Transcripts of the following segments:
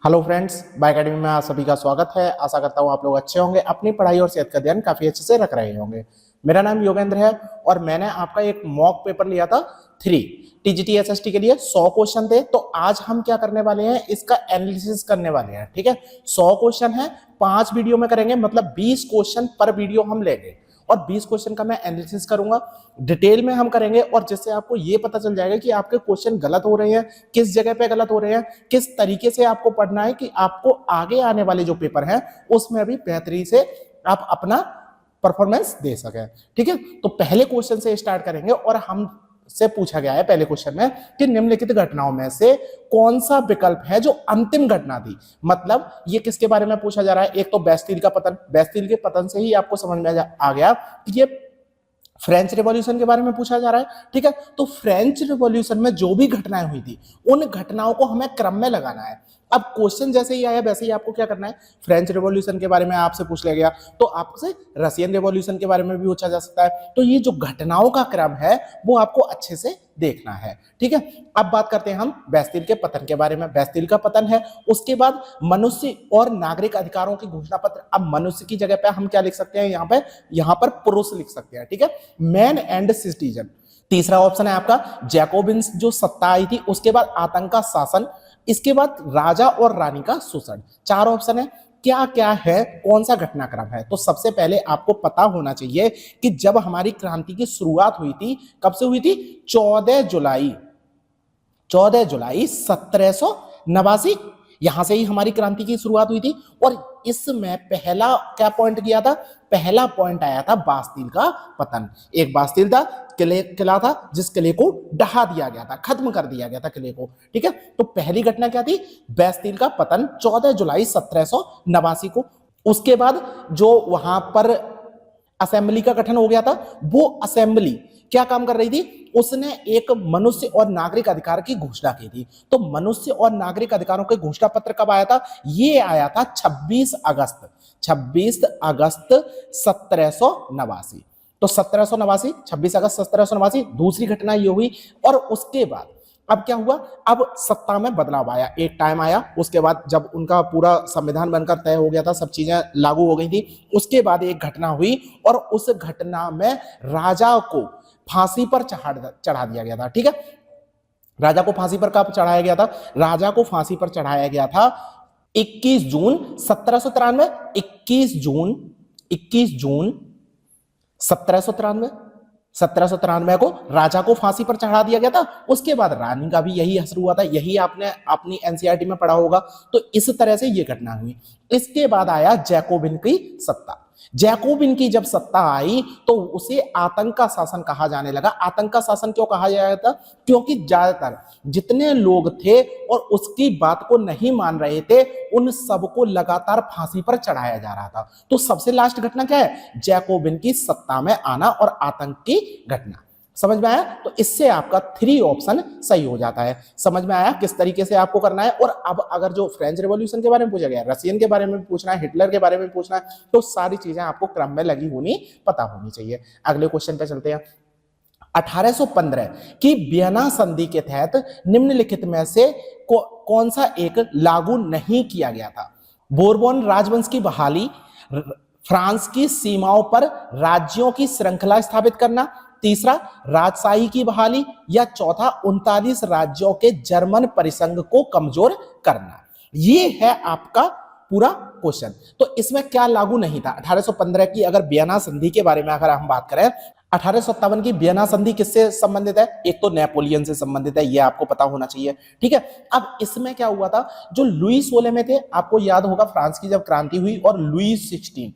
Hello friends, bye academy में आप सभी का स्वागत है। आशा करता हूँ आप लोग अच्छे होंगे, अपनी पढ़ाई और सेहत का ध्यान काफी अच्छे से रख रहे होंगे। मेरा नाम योगेंद्र है और मैंने आपका एक मॉक पेपर लिया था 3 टीजीटी एसएसटी के लिए 100 क्वेश्चन थे। तो आज हम क्या करने वाले हैं, इसका एनालिसिस करने वाले हैं। ठीक है, 100 क्वेश्चन है, 5 वीडियो में करेंगे, मतलब 20 क्वेश्चन पर वीडियो हम लेंगे और 20 क्वेश्चन का मैं एनालिसिस करूंगा, डिटेल में हम करेंगे और जिससे आपको ये पता चल जाएगा कि आपके क्वेश्चन गलत हो रहे हैं, किस जगह पे गलत हो रहे हैं, किस तरीके से आपको पढ़ना है कि आपको आगे आने वाले जो पेपर हैं उसमें भी बेहतरी से आप अपना परफॉर्मेंस दे सकें। ठीक है, तो पहले क्वेश्चन से स्टार्ट करेंगे और हम से पूछा गया है पहले क्वेश्चन में कि निम्नलिखित घटनाओं में से कौन सा विकल्प है जो अंतिम घटना थी। मतलब ये किसके बारे में पूछा जा रहा है, एक तो बेस्टिल का पतन, बेस्टिल के पतन से ही आपको समझ में आ गया कि ये फ्रेंच रिवॉल्यूशन के बारे में पूछा जा रहा है। ठीक है, तो फ्रेंच रिवॉल्यूशन में जो भी घटनाएं हुई थी उन घटनाओं को हमें क्रम में लगाना है। अब क्वेश्चन जैसे ही आया वैसे ही आपको क्या करना है, फ्रेंच रिवॉल्यूशन के बारे में आपसे पूछ लिया गया तो आपसे रशियन रिवॉल्यूशन के बारे में भी पूछा जा सकता है। तो ये जो घटनाओं का क्रम है वो आपको अच्छे से देखना है। ठीक है, अब बात करते हैं हम बेस्टिल के पतन के बारे में। बेस्टिल का पतन है, उसके बाद मनुष्य और नागरिक अधिकारों की घोषणा पत्र। अब मनुष्य की जगह पे हम क्या लिख सकते हैं, यहाँ पर पुरुष लिख सकते हैं। ठीक है, मैन एंड सिटीजन। तीसरा ऑप्शन है आपका जैकोबिन्स, जो सत्ता आई थी, उसके बाद आतंक का शासन, इसके बाद राजा और रानी का शोषण। 4 ऑप्शन है, क्या क्या है, कौन सा घटनाक्रम है। तो सबसे पहले आपको पता होना चाहिए कि जब हमारी क्रांति की शुरुआत हुई थी, कब से हुई थी, 14 जुलाई 1789, यहां से ही हमारी क्रांति की शुरुआत हुई थी। और इसमें पहला क्या पॉइंट किया था, पहला पॉइंट आया था बास्तिल का पतन। एक बास्तिल था, किला था, जिस किले को ढहा दिया गया था, खत्म कर दिया गया था किले को। ठीक है, तो पहली घटना क्या थी, बास्तिल का पतन 14 जुलाई 1789 को। उसके बाद जो वहां पर असेंबली का गठन हो गया था, वो असेंबली क्या काम कर रही थी, उसने एक मनुष्य और नागरिक अधिकार की घोषणा की थी। तो मनुष्य और नागरिक अधिकारों के घोषणा पत्र कब आया था, ये आया था 26 अगस्त 1789। तो 1789, 26 अगस्त 1789 दूसरी घटना ये हुई। और उसके बाद अब क्या हुआ, अब सत्ता में बदलाव आया, एक टाइम आया, उसके बाद जब उनका पूरा संविधान बनकर तय हो गया था, सब चीजें लागू हो गई थी, उसके बाद एक घटना हुई और उस घटना में राजा को फांसी पर चढ़ा दिया गया था। ठीक है, राजा को फांसी पर कब चढ़ाया गया था, राजा को फांसी पर चढ़ाया गया था 21 जून 1793, 21 जून 1793 को राजा को फांसी पर चढ़ा दिया गया था। उसके बाद रानी का भी यही असर हुआ था, यही आपने अपनी एनसीईआरटी में पढ़ा होगा। तो इस तरह से ये घटना हुई। इसके बाद आया जैकोबिन की सत्ता। जैकोबिन की जब सत्ता आई तो उसे आतंक का शासन कहा जाने लगा। आतंक का शासन क्यों कहा जाता था, क्योंकि ज्यादातर जितने लोग थे और उसकी बात को नहीं मान रहे थे, उन सबको लगातार फांसी पर चढ़ाया जा रहा था। तो सबसे लास्ट घटना क्या है, जैकोबिन की सत्ता में आना और आतंक की घटना। समझ में आया, तो इससे आपका 3 ऑप्शन सही हो जाता है। समझ में आया किस तरीके से आपको करना है। और अब अगर जो फ्रेंच रिवॉल्यूशन के बारे में पूछा गया, रशियन के बारे में पूछना है, हिटलर के बारे में पूछना है, तो सारी चीजें आपको क्रम में लगी होनी, पता होनी चाहिए। अगले क्वेश्चन पे चलते हैं। 1815 की वियना संधि के तहत निम्नलिखित में से कौन सा एक लागू नहीं किया गया था, बोरबोन राजवंश की बहाली, फ्रांस की सीमाओं पर राज्यों की श्रृंखला स्थापित करना, तीसरा राजशाही की बहाली, या चौथा 39 राज्यों के जर्मन परिसंघ को कमजोर करना। ये है आपका पूरा क्वेश्चन। तो इसमें क्या लागू नहीं था, 1815 की अगर वियना संधि के बारे में अगर हम बात करें, 1857 की वियना संधि किससे संबंधित है, एक तो नेपोलियन से संबंधित है, ये आपको पता होना चाहिए। ठीक है, अब इसमें क्या हुआ था, जो लुई 16 में थे, आपको याद होगा फ्रांस की जब क्रांति हुई और लुई 16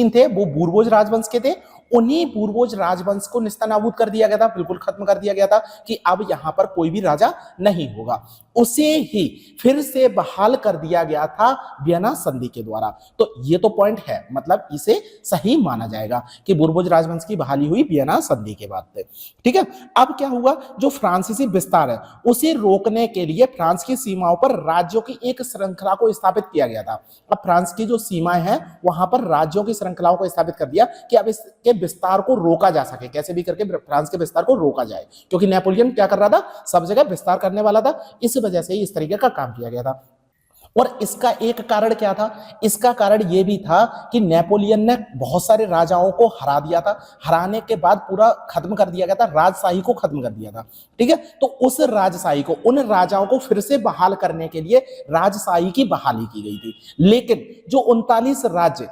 थे, वो बूरबोज राजवंश के थे। उन्हीं पूर्वज राजवंश को निस्तानाबूद कर दिया गया था, बिल्कुल खत्म कर दिया गया था कि अब यहां पर कोई भी राजा नहीं होगा। उसे ही फिर से बहाल कर दिया गया था वियना संधि के द्वारा। तो ये तो पॉइंट है, मतलब इसे सही माना जाएगा कि बुर्बोज राजवंश की बहाली हुई वियना संधि के बाद से। ठीक है, अब क्या हुआ, जो फ्रांसीसी विस्तार है उसे रोकने के लिए फ्रांस की सीमाओं पर राज्यों की एक श्रृंखला को स्थापित किया गया था। अब फ्रांस की जो सीमाएं हैं वहां पर राज्यों की श्रृंखलाओं को स्थापित कर दिया कि अब इसके विस्तार को रोका जा सके, कैसे भी करके फ्रांस के विस्तार को रोका जाए, क्योंकि नेपोलियन क्या कर रहा था, सब जगह विस्तार करने वाला था। इस वजह से इस तरीके का काम किया गया था। और इसका एक कारण क्या था, इसका कारण यह भी था कि नेपोलियन ने बहुत सारे राजाओं को हरा दिया था। हराने के बाद पूरा खत्म कर दिया गया था, राजशाही को खत्म कर दिया था। ठीक है, तो उस राजशाही को, उन राजाओं को फिर से बहाल करने के लिए राजशाही की बहाली की गई थी। लेकिन जो 39 राज्य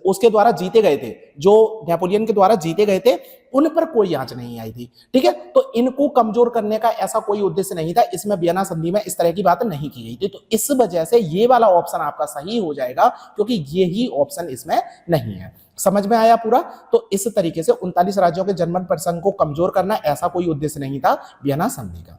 उसके द्वारा जीते गए थे, जो नेपोलियन के द्वारा जीते गए थे, उन पर कोई आंच नहीं आई थी। ठीक है, तो इनको कमजोर करने का ऐसा कोई उद्देश्य नहीं था, इसमें वियना संधि में इस तरह की बात नहीं की गई थी। तो इस वजह से ये वाला ऑप्शन आपका सही हो जाएगा, क्योंकि ये ही ऑप्शन इसमें नहीं है। समझ में आया पूरा? तो इस तरीके से 39 राज्यों के जर्मन प्रसंग को कमजोर करना ऐसा कोई उद्देश्य नहीं था वियना संधि का।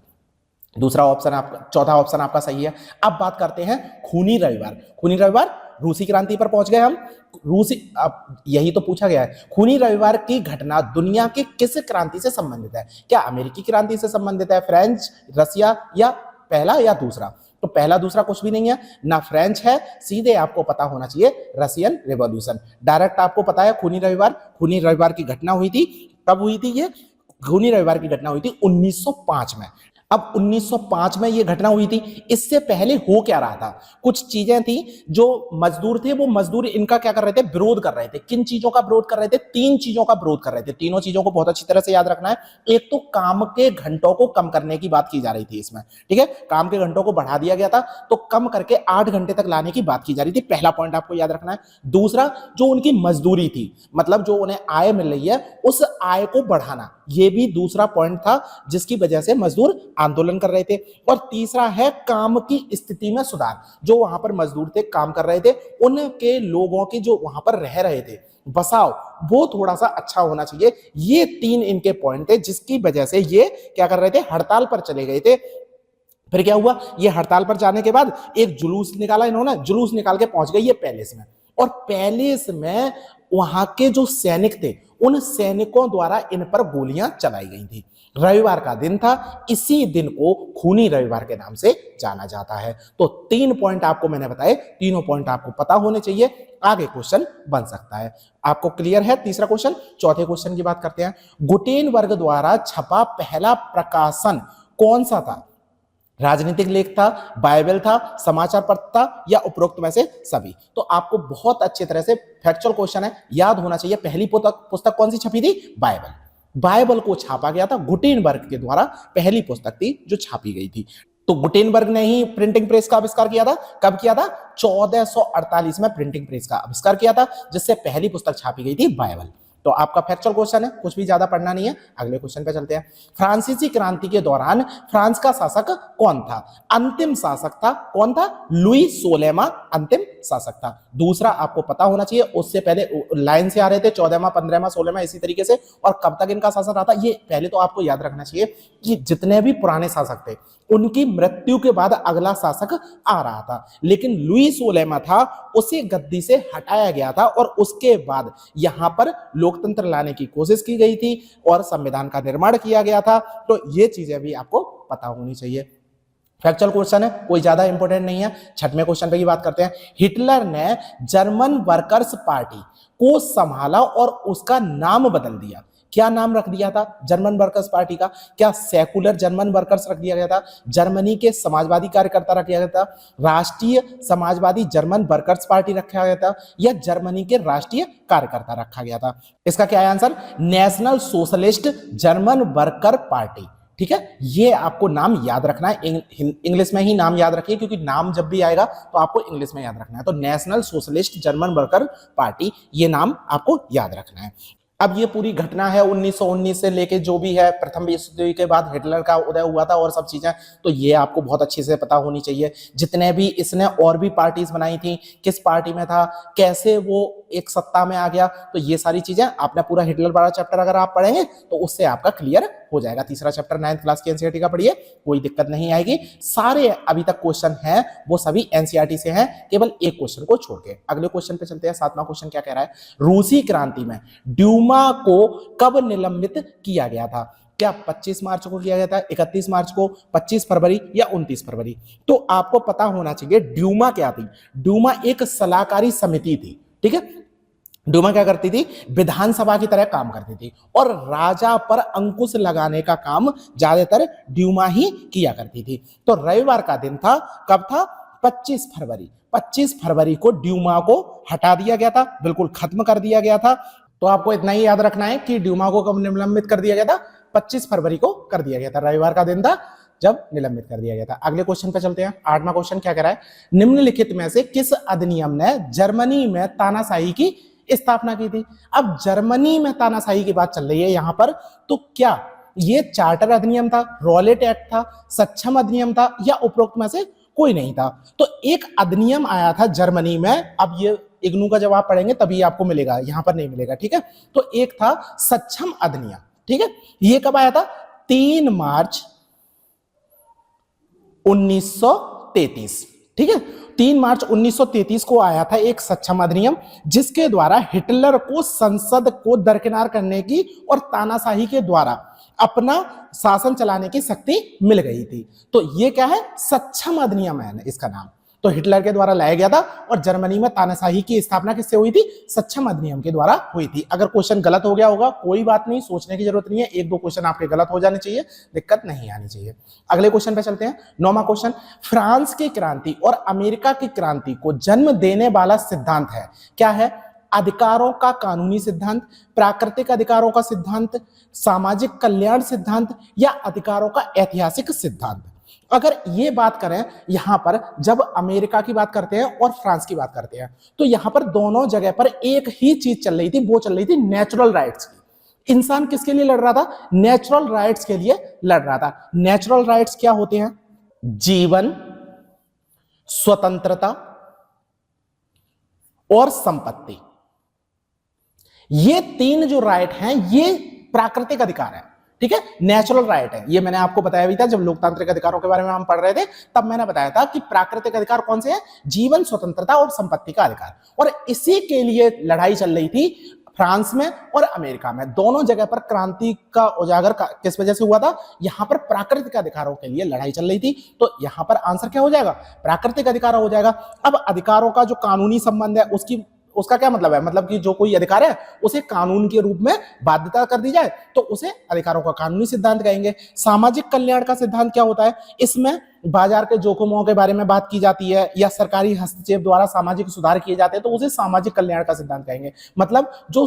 दूसरा ऑप्शन आपका, चौथा ऑप्शन आपका सही है। अब बात करते हैं खूनी रविवार। खूनी रविवार, रूसी क्रांति पर पहुंच गए हम। रूसी, अब यही तो पूछा गया है, खूनी रविवार की घटना दुनिया के किस क्रांति से संबंधित है? क्या अमेरिकी क्रांति से संबंधित है, फ्रेंच, रसिया, या पहला या दूसरा? तो पहला दूसरा कुछ भी नहीं है, ना फ्रेंच है, सीधे आपको पता होना चाहिए रशियन रिवॉल्यूशन। डायरेक्ट आपको पता है खूनी रविवार, खूनी रविवार की घटना हुई थी, कब हुई थी? ये खूनी रविवार की घटना हुई थी 1905 में। अब 1905 में ये घटना हुई थी, इससे पहले हो क्या रहा था? कुछ चीजें थी, जो मजदूर थे, वो मजदूर इनका क्या कर रहे थे, विरोध कर रहे थे। किन चीजों का विरोध कर रहे थे? 3 चीजों का विरोध कर रहे थे। तीनों चीजों को बहुत अच्छी तरह से याद रखना है। एक तो काम के घंटों को कम करने की बात की जा रही थी इसमें। ठीक है, काम के घंटों को बढ़ा दिया गया था, तो कम करके 8 घंटे तक लाने की बात की जा रही थी। पहला पॉइंट आपको याद रखना है। दूसरा, जो उनकी मजदूरी थी, मतलब जो उन्हें आय मिल रही है, उस आय को बढ़ाना, ये भी दूसरा पॉइंट था, जिसकी वजह से मजदूर आंदोलन कर रहे थे। और तीसरा है काम की स्थिति में सुधार। जो वहां पर मजदूर थे, काम कर रहे थे, उनके लोगों की जो वहां पर रह रहे थे, बसाव, वो थोड़ा सा अच्छा होना चाहिए। ये 3 इनके पॉइंट थे, जिसकी वजह से ये क्या कर रहे थे, हड़ताल पर चले गए थे। फिर क्या हुआ, ये हड़ताल पर जाने के बाद एक जुलूस निकाला इन्होंने, जुलूस निकाल के पहुंच गए ये पैलेस में। और पैलेस में वहां के जो सैनिक थे, उन सैनिकों द्वारा इन पर गोलियां चलाई गई थी। रविवार का दिन था, इसी दिन को खूनी रविवार के नाम से जाना जाता है। तो 3 पॉइंट आपको मैंने बताए, तीनों पॉइंट आपको पता होने चाहिए, आगे क्वेश्चन बन सकता है। आपको क्लियर है तीसरा क्वेश्चन? चौथे क्वेश्चन की बात करते हैं। गुटेनबर्ग द्वारा छपा पहला प्रकाशन कौन सा था? राजनीतिक लेख था, बाइबल था, समाचार पत्र था, या उपरोक्त में से सभी? तो आपको बहुत अच्छी तरह से, फैक्चुअल क्वेश्चन है, याद होना चाहिए। पहली पुस्तक कौन सी छपी थी? बाइबल। बाइबल को छापा गया था, गुटेनबर्ग के द्वारा पहली पुस्तक थी जो छापी गई थी। तो गुटेनबर्ग ने ही प्रिंटिंग प्रेस का आविष्कार किया था। कब किया था? 1448 में प्रिंटिंग प्रेस का आविष्कार किया था, जिससे पहली पुस्तक छापी गई थी, बाइबल। तो आपका फैक्चुअल क्वेश्चन है, कुछ भी ज्यादा पढ़ना नहीं है। अगले क्वेश्चन पे चलते हैं। फ्रांसीसी क्रांति के दौरान फ्रांस का शासक कौन था? अंतिम शासक था, कौन था? लुई सोलेमा अंतिम शासक था। दूसरा आपको पता होना चाहिए, उससे पहले लाइन से आ रहे थे 14वां, 15वां, 16वां, इसी तरीके से। और कब तक इनका शासन रहा था, ये पहले तो आपको याद रखना चाहिए कि जितने भी पुराने शासक थे, उनकी मृत्यु के बाद अगला शासक आ रहा था। लेकिन लुई सोलेमा था, उसे गद्दी से हटाया गया था, और उसके बाद यहां पर लोकतंत्र लाने की कोशिश की गई थी और संविधान का निर्माण किया गया था। तो ये चीजें भी आपको पता होनी चाहिए। फैक्चुअल क्वेश्चन है, कोई ज्यादा इंपॉर्टेंट नहीं है। छठवें क्वेश्चन पे की बात करते हैं। हिटलर ने जर्मन वर्कर्स पार्टी को संभाला और उसका नाम बदल दिया। क्या नाम रख दिया था जर्मन वर्कर्स पार्टी का? क्या सेकुलर जर्मन वर्कर्स रख दिया गया था? जर्मनी के समाजवादी कार्यकर्ता रख दिया गया था? राष्ट्रीय समाजवादी जर्मन वर्कर्स पार्टी रखा गया था? या जर्मनी के राष्ट्रीय कार्यकर्ता रखा गया था? इसका क्या है answer? National socialist German worker party. ठीक है, ये आपको नाम याद रखना है। इंग्लिश में ही नाम याद रखिए, क्योंकि नाम जब भी आएगा तो आपको इंग्लिश में याद रखना है। तो national socialist German worker party, ये नाम आपको याद रखना है। अब ये पूरी घटना है 1919 से लेके जो भी है, प्रथम विश्व युद्ध के बाद हिटलर का उदय हुआ था और सब चीजें, तो ये आपको बहुत अच्छे से पता होनी चाहिए। जितने भी इसने और भी पार्टीज बनाई थी, किस पार्टी में था, कैसे वो एक सत्ता में आ गया, तो ये सारी चीजें आपने पूरा हिटलर वाला चैप्टर अगर आप पढ़ेंगे तो उससे आपका क्लियर हो जाएगा। तीसरा चैप्टर 9th क्लास की एनसीईआरटी का पढ़िए, कोई दिक्कत नहीं आएगी। सारे अभी तक क्वेश्चन हैं वो सभी एनसीईआरटी से हैं, केवल एक क्वेश्चन को छोड़ के। अगले क्वेश्चन पे चलते हैं। 7वां क्वेश्चन क्या कह रहा है? रूसी क्रांति में ड्यूमा को कब निलंबित किया गया था? क्या 25 मार्च को किया गया था, 31 मार्च को, 25 फरवरी या 29 फरवरी? तो आपको पता होना चाहिए ड्यूमा क्या थी। ड्यूमा एक सलाहकारी समिति थी। ठीक है, ड्यूमा क्या करती थी, विधानसभा की तरह काम करती थी और राजा पर अंकुश लगाने का काम ज्यादातर ड्यूमा ही किया करती थी। तो रविवार का दिन था, कब था, 25 फरवरी। 25 फरवरी को ड्यूमा को हटा दिया गया था, बिल्कुल खत्म कर दिया गया था। तो आपको इतना ही याद रखना है कि ड्यूमा को कब निलंबित कर दिया गया था, 25 फरवरी को कर दिया गया था, रविवार का दिन था जब निलंबित कर दिया गया था। अगले क्वेश्चन पे चलते हैं। 8वां क्वेश्चन क्या कह रहा है, निम्नलिखित में से किस अधिनियम ने जर्मनी में तानाशाही की स्थापना की थी। अब जर्मनी में तानाशाही की बात चल रही है यहां पर, तो क्या ये चार्टर अधिनियम था, रॉलेट एक्ट था, सक्षम अधिनियम था, या उपरोक्त में से कोई नहीं था। तो एक अधिनियम आया था जर्मनी में, अब ये इग्नू का जवाब पढ़ेंगे तभी आपको मिलेगा, यहां पर नहीं मिलेगा, ठीक है। तो एक था सक्षम अधिनियम, ठीक है। ये कब आया था, 3 मार्च 1933, ठीक है। 3 मार्च 1933 को आया था एक सक्षम अधिनियम, जिसके द्वारा हिटलर को संसद को दरकिनार करने की और तानाशाही के द्वारा अपना शासन चलाने की शक्ति मिल गई थी। तो ये क्या है, सक्षम अधिनियम है इसका नाम। तो हिटलर के द्वारा लाया गया था और जर्मनी में तानाशाही की स्थापना किससे हुई थी, सक्षम अधिनियम के द्वारा हुई थी। अगर क्वेश्चन गलत हो गया होगा कोई बात नहीं, सोचने की जरूरत नहीं है, 1-2 क्वेश्चन आपके गलत हो जाने चाहिए, दिक्कत नहीं आनी चाहिए। अगले क्वेश्चन पे चलते हैं। 9वां क्वेश्चन, फ्रांस की क्रांति और अमेरिका की क्रांति को जन्म देने वाला सिद्धांत है, क्या है, अधिकारों का कानूनी सिद्धांत, प्राकृतिक अधिकारों का सिद्धांत, सामाजिक कल्याण सिद्धांत, या अधिकारों का ऐतिहासिक सिद्धांत। अगर ये बात करें यहां पर, जब अमेरिका की बात करते हैं और फ्रांस की बात करते हैं, तो यहां पर दोनों जगह पर एक ही चीज चल रही थी, वो चल रही थी नेचुरल राइट्स की। इंसान किसके लिए लड़ रहा था, नेचुरल राइट्स के लिए लड़ रहा था। नेचुरल राइट्स क्या होते हैं, जीवन, स्वतंत्रता और संपत्ति। ये 3 जो राइट हैं ये प्राकृतिक अधिकार है, ठीक है, नेचुरल राइट है। ये मैंने आपको बताया भी था जब लोकतांत्रिक अधिकारों के बारे में हम पढ़ रहे थे, तब मैंने बताया था कि प्राकृतिक अधिकार कौन से हैं, जीवन, स्वतंत्रता और संपत्ति का अधिकार। और इसी के लिए लड़ाई चल रही थी फ्रांस में और अमेरिका में। दोनों जगह पर क्रांति का उजागर किस वजह से हुआ था, यहां पर प्राकृतिक अधिकारों के लिए लड़ाई चल रही थी। तो यहां पर आंसर क्या हो जाएगा, प्राकृतिक अधिकार हो जाएगा। अब अधिकारों का जो कानूनी संबंध है उसका क्या मतलब है, मतलब कि जो कोई अधिकार है उसे कानून के रूप में बाध्यता कर दी जाए तो उसे अधिकारों का कानूनी सिद्धांत कहेंगे। सामाजिक कल्याण का सिद्धांत क्या होता है, इसमें बाजार के जोखिमों के बारे में बात की जाती है या सरकारी हस्तक्षेप द्वारा सामाजिक सुधार किए जाते हैं तो उसे सामाजिक कल्याण का सिद्धांत कहेंगे। मतलब जो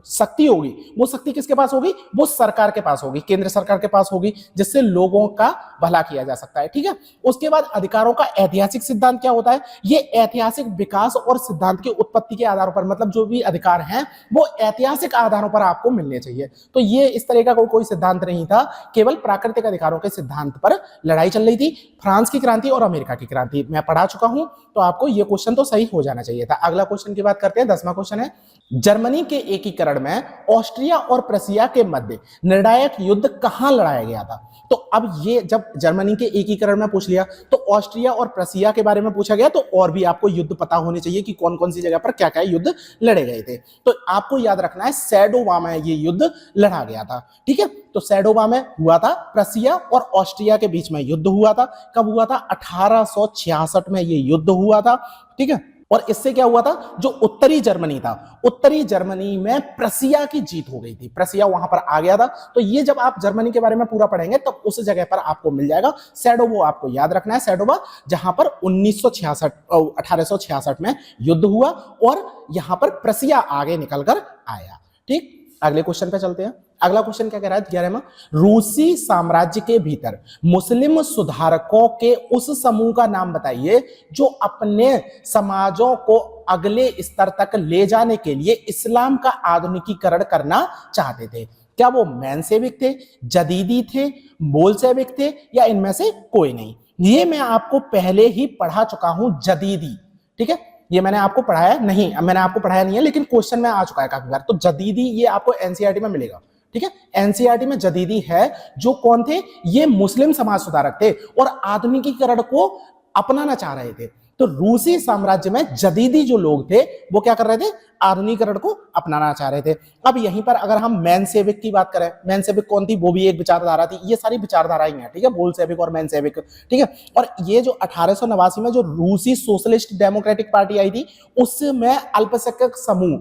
शक्ति होगी वो शक्ति किसके पास होगी, वो सरकार के पास होगी, केंद्र सरकार के पास होगी, जिससे लोगों का भला किया जा सकता है, ठीक है। उसके बाद अधिकारों का ऐतिहासिक सिद्धांत क्या होता है, ये ऐतिहासिक विकास और सिद्धांत की उत्पत्ति के आधारों पर, मतलब जो भी अधिकार हैं वो ऐतिहासिक आधारों पर आपको मिलने चाहिए। तो ये इस तरह का कोई सिद्धांत नहीं था, केवल प्राकृतिक अधिकारों के सिद्धांत पर लड़ाई चल रही थी। फ्रांस की क्रांति और अमेरिका की क्रांति मैं पढ़ा चुका हूं, तो आपको ये क्वेश्चन तो सही हो जाना चाहिए था। अगला क्वेश्चन की बात करते हैं, 10वां क्वेश्चन है, जर्मनी के एकीकरण में ऑस्ट्रिया और प्रसिया के मध्य निर्णायक युद्ध कहां लड़ाया गया था। तो अब ये जब जर्मनी के एकीकरण में पूछ लिया तो ऑस्ट्रिया और प्रसिया के बारे में पूछा गया, तो और भी आपको युद्ध पता होने चाहिए कि कौन कौन सी जगह पर क्या क्या युद्ध लड़े गए थे। तो आपको याद रखना है सैडोवा में ये युद्ध लड़ा गया था, ठीक है। तो सैडोवा में हुआ था, प्रसिया और ऑस्ट्रिया के बीच में युद्ध हुआ था। कब हुआ था, 1866 में ये युद्ध हुआ था, ठीक है। और इससे क्या हुआ था, जो उत्तरी जर्मनी था, उत्तरी जर्मनी में प्रसिया की जीत हो गई थी, प्रसिया वहां पर आ गया था। तो ये जब आप जर्मनी के बारे में पूरा पढ़ेंगे तो उस जगह पर आपको मिल जाएगा सैडोवो, आपको याद रखना है सैडोवा, जहां पर 1866 में युद्ध हुआ और यहां पर प्रसिया आगे निकलकर आया, ठीक। अगले क्वेश्चन पे चलते हैं। अगला क्वेश्चन क्या कह रहा है, 11वां, रूसी साम्राज्य के भीतर मुस्लिम सुधारकों के उस समूह का नाम बताइए जो अपने समाजों को अगले स्तर तक ले जाने के लिए इस्लाम का आधुनिकीकरण करना चाहते थे। क्या वो मेंसेविक थे, जदीदी थे, बोल्शेविक थे, या इनमें से कोई नहीं। ये मैं आपको पहले ही पढ़ा चुका हूं, जदीदी, ठीक है। ये मैंने आपको पढ़ाया नहीं, मैंने आपको पढ़ाया नहीं है, लेकिन क्वेश्चन में आ चुका है काफी बार। तो जदीदी ये आपको एनसीईआरटी में मिलेगा, ठीक है। एनसीईआरटी में जदीदी है, जो कौन थे, ये मुस्लिम समाज सुधारक थे और आधुनिकीकरण को अपनाना चाह रहे थे। तो रूसी साम्राज्य में जदीदी जो लोग थे वो क्या कर रहे थे, आधुनिकीकरण को अपनाना चाह रहे थे। अब यहीं पर अगर हम मेंसेविक की बात करें, मेंसेविक कौन थी, वो भी एक विचारधारा थी। ये सारी विचारधाराएं हैं, ठीक है, बोल्शेविक और मेंसेविक, ठीक है। और ये जो 1889 में जो रूसी सोशलिस्ट डेमोक्रेटिक पार्टी आई थी, उसमें अल्पसंख्यक समूह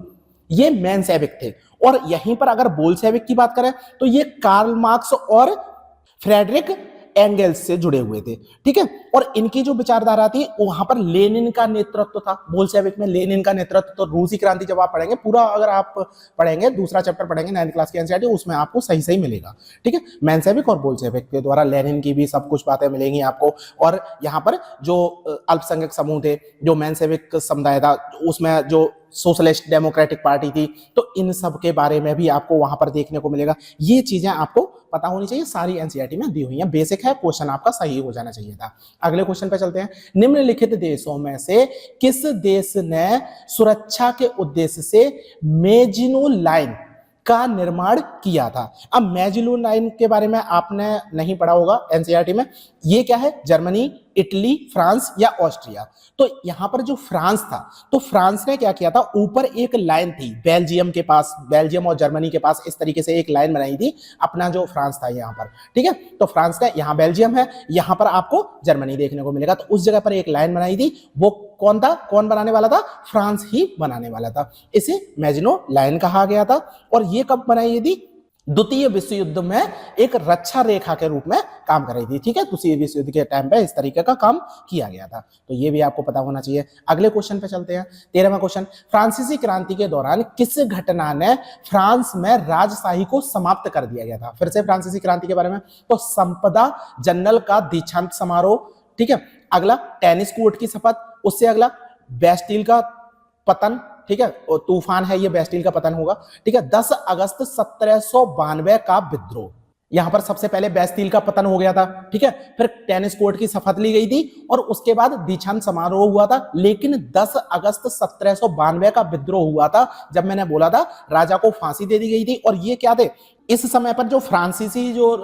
ये मेंशेविक थे। और यहीं पर अगर बोल्शेविक की बात करें तो ये कार्ल मार्क्स और फ्रेडरिक एंगल्स से जुड़े हुए थे, ठीक है। और इनकी जो विचारधारा थी वहां पर लेनिन का नेतृत्व था, बोल्शेविक में लेनिन का नेतृत्व। तो रूसी क्रांति जब आप पढ़ेंगे, पूरा अगर आप पढ़ेंगे, दूसरा चैप्टर पढ़ेंगे 9th क्लास की एनसीईआरटी, उसमें आपको सही सही मिलेगा, ठीक है। मेंशेविक और बोल्शेविक के द्वारा लेनिन की भी सब कुछ बातें मिलेंगी आपको। और यहाँ पर जो अल्पसंख्यक समूह थे, जो मेंशेविक समुदाय था, उसमें जो सोशलिस्ट डेमोक्रेटिक पार्टी थी, तो इन सब के बारे में भी आपको वहां पर देखने को मिलेगा। ये चीजें आपको पता होनी चाहिए, सारी एनसीईआरटी में दी हुई है, बेसिक है, क्वेश्चन आपका सही हो जाना चाहिए था। अगले क्वेश्चन पे चलते हैं। निम्नलिखित देशों में से किस देश ने सुरक्षा के उद्देश्य से मेजिनो लाइन का निर्माण किया था? अब मेजिनो लाइन के बारे में आपने नहीं पढ़ा होगा एनसीईआरटी में। ये क्या है? जर्मनी, इटली, फ्रांस या ऑस्ट्रिया? तो यहां पर जो फ्रांस था, तो फ्रांस ने क्या किया था, ऊपर एक लाइन थी बेल्जियम के पास, बेल्जियम और जर्मनी के पास इस तरीके से एक लाइन बनाई थी, अपना जो फ्रांस था यहां पर, ठीक है। तो फ्रांस ने, यहां बेल्जियम है, यहां पर आपको जर्मनी देखने को मिलेगा, तो उस जगह पर एक लाइन बनाई थी। वो कौन था, कौन बनाने वाला था? फ्रांस ही बनाने वाला था। इसे मेजिनो लाइन कहा गया था। और ये कब बनाई थी? द्वितीय विश्व युद्ध में एक रक्षा रेखा के रूप में काम कर रही थी, ठीक है। द्वितीय विश्व युद्ध के टाइम पे इस तरीके का काम किया गया था, तो ये भी आपको पता होना चाहिए। अगले क्वेश्चन पे चलते हैं, 13वां क्वेश्चन। फ्रांसीसी क्रांति के दौरान किस घटना ने फ्रांस में राजशाही को समाप्त कर दिया गया था? फिर से फ्रांसीसी क्रांति के बारे में, तो संपदा जनरल का दीक्षांत समारोह, ठीक है। अगला टेनिस कोर्ट की शपथ, उससे अगला बेस्टिल का पतन, ठीक है। और तूफान है ये, बेस्टिल का पतन होगा, ठीक है। 10 अगस्त 1792 का विद्रोह, यहां पर सबसे पहले बेस्टिल का पतन हो गया था, ठीक है। फिर टेनिस कोर्ट की शपथ ली गई थी और उसके बाद दीक्षांत समारोह हुआ था। लेकिन 10 अगस्त 1792 का विद्रोह हुआ था, जब मैंने बोला था राजा को फांसी दे दी गई थी। और ये क्या थे, इस समय पर जो फ्रांसीसी जो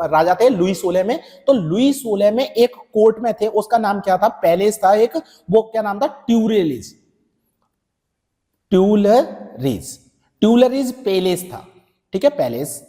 राजा थे लुई 16 में, तो लुई 16 में एक कोर्ट में थे, उसका नाम क्या था, पैलेस था एक, वो क्या नाम था, ट्यूरेलिज, ट्यूलरीज पैलेस था, ठीक है, पैलेस।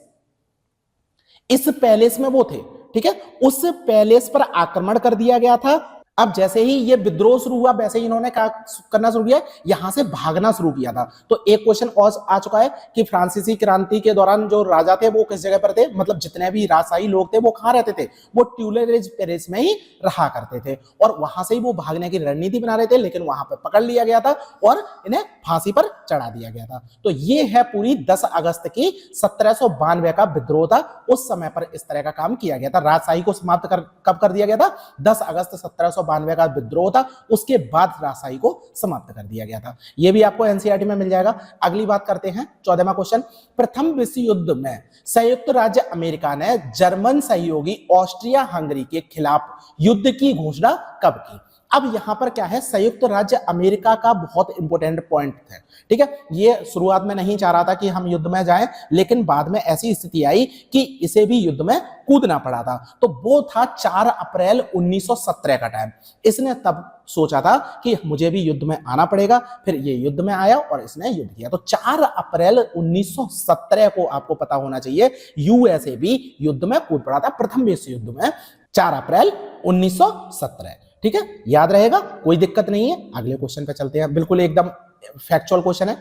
इस पैलेस में वो थे, ठीक है। उस पैलेस पर आक्रमण कर दिया गया था। अब जैसे ही ये विद्रोह शुरू हुआ, वैसे ही इन्होंने क्या करना शुरू किया, यहां से भागना शुरू किया था। तो एक क्वेश्चन और आ चुका है कि फ्रांसीसी क्रांति के दौरान जो राजा थे वो किस जगह पर थे, मतलब जितने भी राजशाही लोग थे वो कहां रहते थे, वो ट्यूलरेज पेरिस में ही रहा करते थे। और वहां से ही वो भागने की रणनीति बना रहे थे, लेकिन वहां पर पकड़ लिया गया था और इन्हें फांसी पर चढ़ा दिया गया था। तो ये है पूरी 10 अगस्त की 1792 का विद्रोह था। उस समय पर इस तरह का काम किया गया था। राजशाही को समाप्त कब कर दिया गया था? 10 अगस्त 1792 का विद्रोह था, उसके बाद राजशाही को समाप्त कर दिया गया था। यह भी आपको एनसीईआरटी में मिल जाएगा। अगली बात करते हैं, 14वां क्वेश्चन। प्रथम विश्व युद्ध में संयुक्त राज्य अमेरिका ने जर्मन सहयोगी ऑस्ट्रिया हंगरी के खिलाफ युद्ध की घोषणा कब की? अब यहां पर क्या है, संयुक्त राज्य अमेरिका का बहुत इंपॉर्टेंट पॉइंट है, ठीक है। ये शुरुआत में नहीं चाह रहा था कि हम युद्ध में जाएं, लेकिन बाद में ऐसी स्थिति आई कि इसे भी युद्ध में कूदना पड़ा था। तो वो था 4 अप्रैल 1917 का टाइम। इसने तब सोचा था कि मुझे भी युद्ध में आना पड़ेगा, फिर ये युद्ध में आया और इसने युद्ध किया। तो 4 अप्रैल 1917 को आपको पता होना चाहिए यूएसए भी युद्ध में कूद पड़ा था, प्रथम विश्व युद्ध में 4 अप्रैल 1917, ठीक है, याद रहेगा, कोई दिक्कत नहीं है। अगले क्वेश्चन पे चलते हैं, बिल्कुल एकदम फैक्चुअल क्वेश्चन है।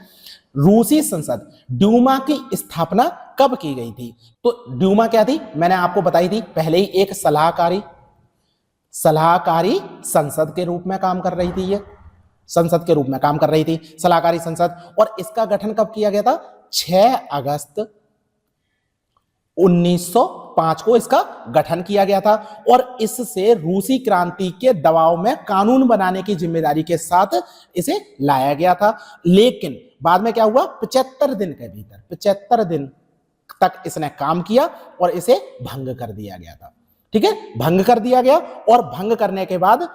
रूसी संसद ड्यूमा की स्थापना कब की गई थी? तो ड्यूमा क्या थी, मैंने आपको बताई थी पहले ही, एक सलाहकारी संसद के रूप में काम कर रही थी, ये संसद के रूप में काम कर रही थी, सलाहकारी संसद। और इसका गठन कब किया गया था? 6 अगस्त 1905 को इसका गठन किया गया था। और इससे रूसी क्रांति के दबाव में कानून बनाने की जिम्मेदारी के साथ इसे लाया गया था। लेकिन बाद में क्या हुआ, 75 दिन के भीतर, 75 दिन तक इसने काम किया और इसे भंग कर दिया गया था, ठीक है, भंग कर दिया गया। और भंग करने के बाद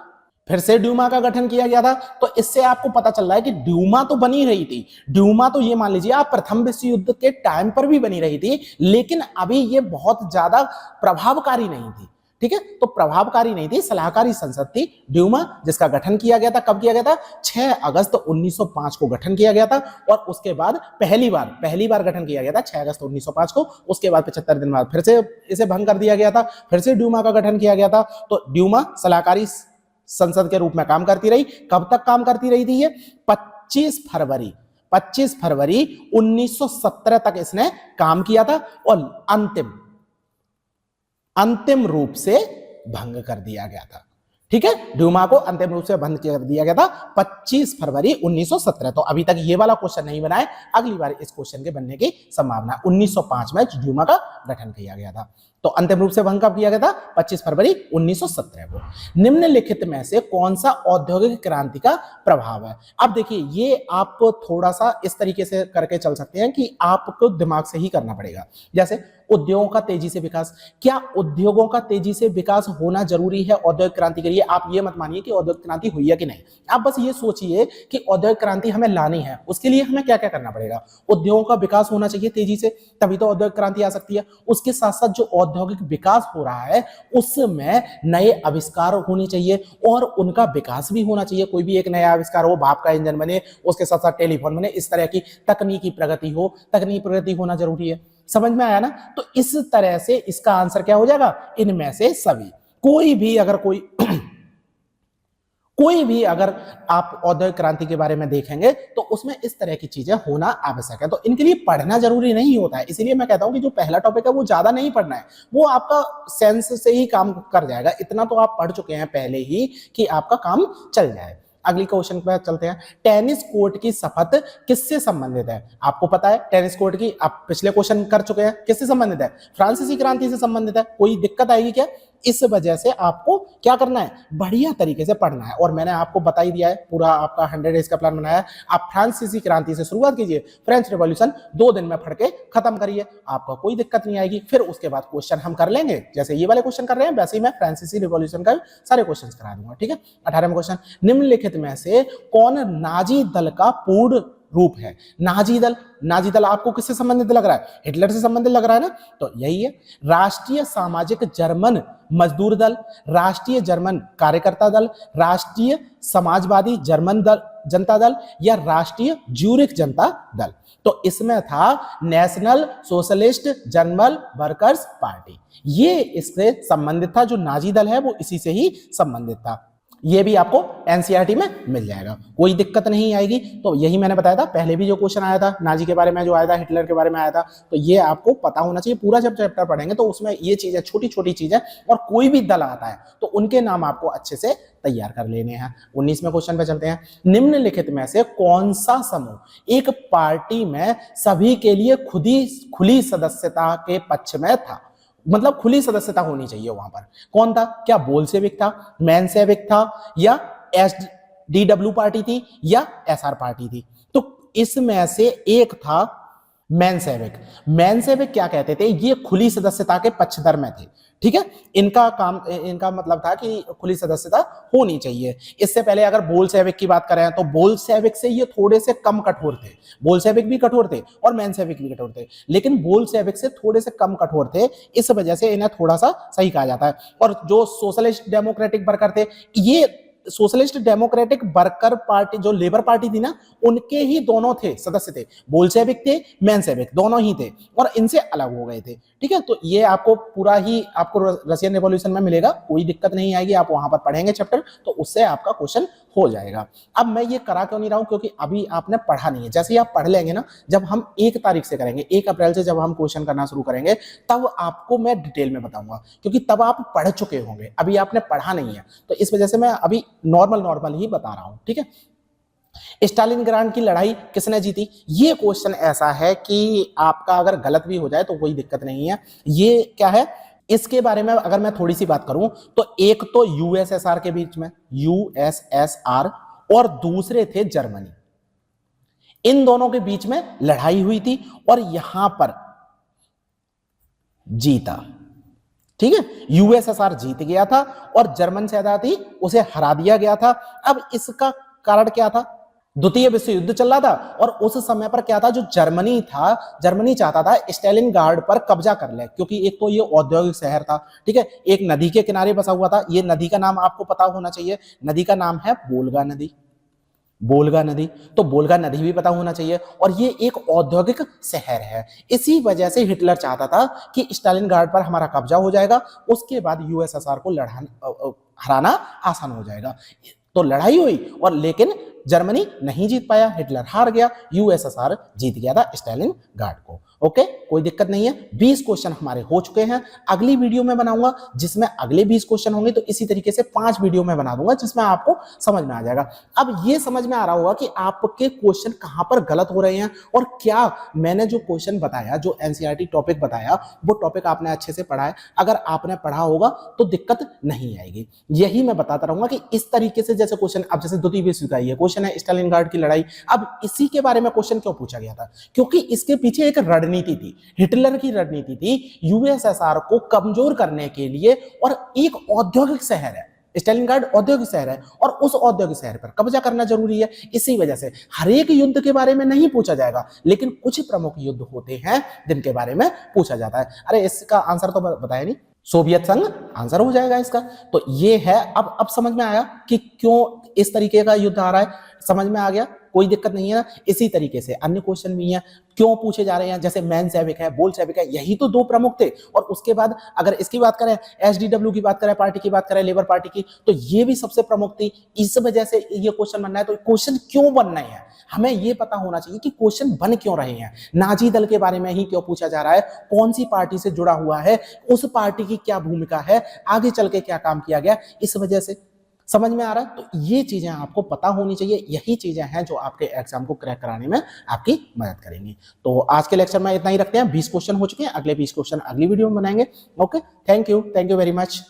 फिर से ड्यूमा का गठन किया गया था। तो इससे आपको पता चल रहा है कि ड्यूमा तो बनी रही थी, ड्यूमा तो ये मान लीजिए आप प्रथम विश्व युद्ध के टाइम पर भी बनी रही थी, लेकिन अभी ये बहुत ज्यादा प्रभावकारी नहीं थी, ठीक है। तो प्रभावकारी नहीं थी, सलाहकारी संसद थी ड्यूमा, जिसका गठन किया गया था। कब किया गया था? 6 अगस्त 1905 को गठन किया गया था। और उसके बाद पहली बार गठन किया गया था 6 अगस्त 1905 को। उसके बाद 75 दिन बाद फिर से इसे भंग कर दिया गया था, फिर से ड्यूमा का गठन किया गया था। तो ड्यूमा सलाहकारी संसद के रूप में काम करती रही। कब तक काम करती रही थी ये? 25 25 फरवरी 1917 तक इसने काम किया था और अंतिम रूप से भंग कर दिया गया था। ठीक है, ड्यूमा को अंतिम रूप से बंद कर दिया गया था 25 फरवरी 1917। तो अभी तक ये वाला क्वेश्चन नहीं बना है, अगली बार इस क्वेश्चन के बनने की संभावना। 1905 में ड्यूमा का गठन किया गया था। तो अंतिम रूप से भंग कब किया गया था? 25 फरवरी 1917 को। निम्नलिखित में से कौन सा औद्योगिक क्रांति का प्रभाव है? अब देखिए, ये आप थोड़ा सा इस तरीके से करके चल सकते हैं कि आपको दिमाग से ही करना पड़ेगा। जैसे उद्योगों का तेजी से विकास, क्या उद्योगों का तेजी से विकास होना जरूरी है औद्योगिक क्रांति के लिए? आप ये मत मानिए कि औद्योगिक क्रांति हुई है कि नहीं, आप बस ये सोचिए कि औद्योगिक क्रांति हमें लानी है, उसके लिए हमें क्या क्या करना पड़ेगा। उद्योगों का विकास होना चाहिए तेजी से, तभी तो औद्योगिक क्रांति आ सकती है। उसके साथ साथ जो औद्योगिक विकास हो रहा है उसमें नए आविष्कार होने चाहिए और उनका विकास भी होना चाहिए। कोई भी एक नया आविष्कार हो, भाप का इंजन बने, उसके साथ साथ टेलीफोन बने, इस तरह की तकनीकी प्रगति हो, तकनीकी प्रगति होना जरूरी है। समझ में आया ना? तो इस तरह से इसका आंसर क्या हो जाएगा? इनमें से सभी। कोई भी अगर आप औद्योगिक क्रांति के बारे में देखेंगे तो उसमें इस तरह की चीजें होना आवश्यक है। तो इनके लिए पढ़ना जरूरी नहीं होता है, इसीलिए मैं कहता हूं कि जो पहला टॉपिक है वो ज्यादा नहीं पढ़ना है, वो आपका सेंस से ही काम कर जाएगा। इतना तो आप पढ़ चुके हैं पहले ही कि आपका काम चल जाए। अगली क्वेश्चन पर चलते हैं। टेनिस कोर्ट की शपथ किससे संबंधित है? आपको पता है टेनिस कोर्ट की, आप पिछले क्वेश्चन कर चुके हैं। किससे संबंधित है? फ्रांसीसी क्रांति से संबंधित है। कोई दिक्कत आएगी क्या? इस वजह से आपको क्या करना है? बढ़िया तरीके से पढ़ना है। और मैंने आपको बता ही दिया है, पूरा आपका 100 डेज का प्लान बनाया है। आप फ्रांसीसी क्रांति से शुरुआत कीजिए, फ्रेंच रिवॉल्यूशन 2 दिन में पढ़ के खत्म करिए, आपको कोई दिक्कत नहीं आएगी। फिर उसके बाद क्वेश्चन हम कर लेंगे, जैसे ये वाले क्वेश्चन कर रहे हैं वैसे ही मैं फ्रांसीसी रिवॉल्यूशन का सारे क्वेश्चन करा दूंगा। ठीक है, 18वां क्वेश्चन, निम्नलिखित में से कौन नाजी दल का पूर्ण रूप है? नाजी दल आपको किससे संबंधित लग रहा है? हिटलर से संबंधित लग रहा है ना? तो यही है। राष्ट्रीय सामाजिक जर्मन मजदूर दल, राष्ट्रीय जर्मन कार्यकर्ता दल, राष्ट्रीय समाजवादी जर्मन दल जनता दल या राष्ट्रीय ज्यूरिख जनता दल? तो इसमें था national socialist German workers party, ये इससे संबंधित था। जो नाजी दल है वो इसी से ही संबंधित था। ये भी आपको एनसीईआरटी में मिल जाएगा, कोई दिक्कत नहीं आएगी। तो यही मैंने बताया था, पहले भी जो क्वेश्चन आया था नाजी के बारे में जो आया था, हिटलर के बारे में आया था, तो ये आपको पता होना चाहिए। पूरा जब चैप्टर पढ़ेंगे तो उसमें ये चीजें, छोटी छोटी चीजें, और कोई भी दल आता है तो उनके नाम आपको अच्छे से तैयार कर लेने हैं। 19वें क्वेश्चन पे चलते हैं। निम्नलिखित में से कौन सा समूह एक पार्टी में सभी के लिए खुली सदस्यता के पक्ष में था? मतलब खुली सदस्यता होनी चाहिए वहां पर। कौन था? क्या बोल्शेविक था, मेंशेविक था, या एसडीडब्ल्यू पार्टी थी, या एसआर पार्टी थी? तो इसमें से एक था मेंशेविक। मेंशेविक क्या कहते थे? ये खुली सदस्यता के पक्षधर में थे। ठीक है, इनका मतलब था कि खुली सदस्यता होनी चाहिए। इससे पहले अगर बोल्शेविक की बात करें तो बोल्शेविक से ये थोड़े से कम कठोर थे। बोल्शेविक भी कठोर थे और मेंशेविक भी कठोर थे, लेकिन बोल्शेविक से थोड़े से कम कठोर थे, इस वजह से इन्हें थोड़ा सा सही कहा जाता है। और जो सोशलिस्ट डेमोक्रेटिक वर्कर थे, ये सोशलिस्ट डेमोक्रेटिक वर्कर पार्टी, जो लेबर पार्टी थी ना, उनके ही दोनों थे सदस्य थे, बोल्शेविक थे, मेंशेविक, दोनों ही थे, और इनसे अलग हो गए थे। ठीक है, तो ये आपको पूरा ही आपको रशियन रिवॉल्यूशन में मिलेगा, कोई दिक्कत नहीं आएगी। आप वहां पर पढ़ेंगे चैप्टर तो उससे आपका क्वेश्चन हो जाएगा। अब मैं ये करा क्यों नहीं रहा हूं? क्योंकि अभी आपने पढ़ा नहीं है। जैसे ही आप पढ़ लेंगे ना, जब हम 1 तारीख से करेंगे, 1 अप्रैल से जब हम क्वेश्चन करना शुरू करेंगे, तब आपको मैं डिटेल में बताऊंगा, क्योंकि तब आप पढ़ चुके होंगे, अभी आपने पढ़ा नहीं है। तो इस वजह से मैं अभी नॉर्मल ही बता रहा हूं। ठीक है, स्टालिनग्राड की लड़ाई किसने जीती? ये क्वेश्चन ऐसा है कि आपका अगर गलत भी हो जाए तो कोई दिक्कत नहीं है। ये क्या है, इसके बारे में अगर मैं थोड़ी सी बात करूं तो एक तो यूएसएसआर के बीच में, यूएसएसआर, और दूसरे थे जर्मनी, इन दोनों के बीच में लड़ाई हुई थी और यहां पर जीता। ठीक है, यूएसएसआर जीत गया था और जर्मन सैनिक थी उसे हरा दिया गया था। अब इसका कारण क्या था? द्वितीय विश्व युद्ध चल रहा था और उस समय पर क्या था, जो जर्मनी था, जर्मनी चाहता था स्टालिनग्राड पर कब्जा कर ले, क्योंकि एक तो ये औद्योगिक शहर था। ठीक है, एक नदी के किनारे बसा हुआ था। ये नदी का नाम आपको पता होना चाहिए, नदी का नाम है बोल्गा नदी। बोल्गा नदी, तो बोल्गा नदी भी पता होना चाहिए, और ये एक औद्योगिक शहर है। इसी वजह से हिटलर चाहता था कि स्टालिनग्राड पर हमारा कब्जा हो जाएगा, उसके बाद यूएसएसआर को हराना आसान हो जाएगा। तो लड़ाई हुई और लेकिन जर्मनी नहीं जीत पाया, हिटलर हार गया, यूएसएसआर जीत गया था स्टालिनग्राड को। ओके, कोई दिक्कत नहीं है। 20 क्वेश्चन हमारे हो चुके हैं। अगली वीडियो में बनाऊंगा जिसमें अगले 20 क्वेश्चन होंगे, तो इसी तरीके से 5 वीडियो में बना दूंगा जिसमें आपको समझ में आ जाएगा। अब ये समझ में आ रहा होगा कि आपके क्वेश्चन कहां पर गलत हो रहे हैं और क्या मैंने जो क्वेश्चन बताया, जो एनसीईआरटी टॉपिक बताया, वो टॉपिक आपने अच्छे से पढ़ा है। अगर आपने पढ़ा होगा तो दिक्कत नहीं आएगी। यही मैं बताता रहूंगा कि इस तरीके से जैसे क्वेश्चन, अब जैसे द्वितीय विश्व युद्ध का ये क्वेश्चन है स्टालिनग्राड की लड़ाई, अब इसी के बारे में क्वेश्चन क्यों पूछा गया था? क्योंकि इसके पीछे एक रणनीति थी, हिटलर की रणनीति थी यूएसएसआर को कमजोर करने के लिए। और एक औद्योगिक शहर है स्टालिनग्राड, औद्योगिक शहर है और उस औद्योगिक शहर पर कब्जा करना जरूरी है। इसी वजह से हर एक युद्ध के बारे में नहीं पूछा जाएगा, लेकिन कुछ प्रमुख युद्ध होते हैं जिनके बारे में पूछा जाता है। अरे इसका आंसर तो बताया नहीं, सोवियत संघ आंसर हो जाएगा इसका। तो ये है, अब समझ में आया कि क्यों इस तरीके का युद्ध आ रहा है, समझ में आ गया, कोई दिक्कत नहीं है ना। इसी तरीके से अन्य क्वेश्चन भी हैं, क्यों पूछे जा रहे हैं, जैसे मेंशेविक है, बोल्शेविक है, यही तो 2 प्रमुख थे। और उसके बाद अगर इसकी बात करें, एसडीडब्ल्यू की बात करें, पार्टी की बात करें, लेबर पार्टी की, तो ये भी सबसे प्रमुख थी। इस वजह से ये क्वेश्चन बनना है। तो क्वेश्चन क्यों बन रहे हैं, हमें ये पता होना चाहिए कि क्वेश्चन बन क्यों रहे हैं। नाजी दल के बारे में ही क्यों पूछा जा रहा है, कौन सी पार्टी से जुड़ा हुआ है, उस पार्टी की क्या भूमिका है, आगे चल के क्या काम किया गया, इस वजह से। समझ में आ रहा है? तो ये चीजें आपको पता होनी चाहिए। यही चीजें हैं जो आपके एग्जाम को क्रैक कराने में आपकी मदद करेंगी। तो आज के लेक्चर में इतना ही रखते हैं। 20 क्वेश्चन हो चुके हैं, अगले 20 क्वेश्चन अगली वीडियो में बनाएंगे। Okay, thank you very much.